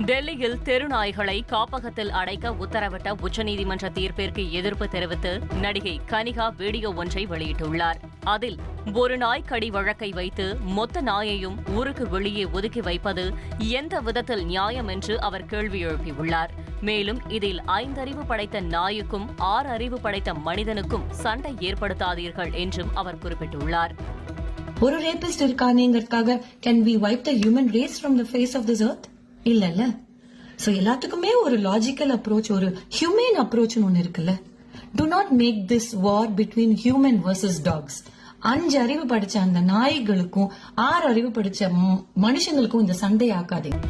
டெல்லியில் தெருநாய்களை காப்பகத்தில் அடைக்க உத்தரவிட்ட உச்சநீதிமன்ற தீர்ப்பிற்கு எதிர்ப்பு தெரிவித்து நடிகை கனிகா வீடியோ ஒன்றை வெளியிட்டுள்ளார். அதில் ஒரு நாய்க்கடி வழக்கை வைத்து மொத்த நாயையும் ஊருக்கு வெளியே ஒதுக்கி வைப்பது எந்த விதத்தில் நியாயம் என்று அவர் கேள்வி எழுப்பியுள்ளார். மேலும் இதில் 5 அறிவு படைத்த நாய்க்கும் 6 அறிவு படைத்த மனிதனுக்கும் சண்டை ஏற்படுத்தாதீர்கள் என்றும் அவர் குறிப்பிட்டுள்ளார். ஒரு rapist இருக்கானேங்கிறதுக்காக can we wipe the human race from the face of this earth? இல்ல. சோ எல்லாத்துக்குமே ஒரு லாஜிக்கல் அப்ரோச், ஒரு ஹியூமன் அப்ரோச் ஒன்னு இருக்குல்ல. Do not make this war between human versus dogs. 5 அறிவு படிச்ச அந்த நாய்களுக்கும் 6 அறிவு படிச்ச மனுஷங்களுக்கும் இந்த சண்டை ஆக்காதீங்க.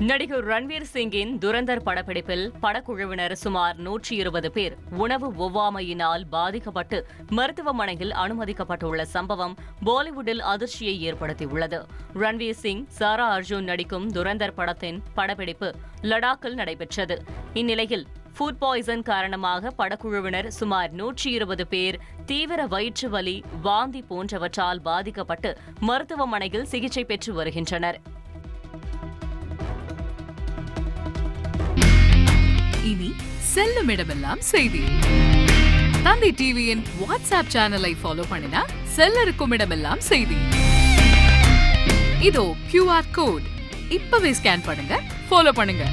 நடிகர் ரன்வீர் சிங்கின் துரந்தர் படப்பிடிப்பில் படக்குழுவினர் சுமார் 120 பேர் உணவு ஒவ்வாமையினால் பாதிக்கப்பட்டு மருத்துவமனையில் அனுமதிக்கப்பட்டுள்ள சம்பவம் பாலிவுட்டில் அதிர்ச்சியை ஏற்படுத்தியுள்ளது. ரன்வீர் சிங், சாரா அர்ஜுன் நடிக்கும் துரந்தர் படத்தின் படப்பிடிப்பு லடாக்கில் நடைபெற்றது. இந்நிலையில் ஃபுட் பாய்சன் காரணமாக படக்குழுவினர் சுமார் 120 பேர் தீவிர வயிற்று வலி, வாந்தி போன்றவற்றால் பாதிக்கப்பட்டு மருத்துவமனையில் சிகிச்சை பெற்று வருகின்றனர். இனி செல்லும் இடமெல்லாம் செய்தி. தந்தி டிவியின் வாட்ஸ்அப் சேனலை ஃபாலோ பண்ணினா செல்ல இருக்கும் இடமெல்லாம் செய்தி. இதோ QR கோட் இப்பவே ஸ்கேன் பண்ணுங்க, ஃபாலோ பண்ணுங்க.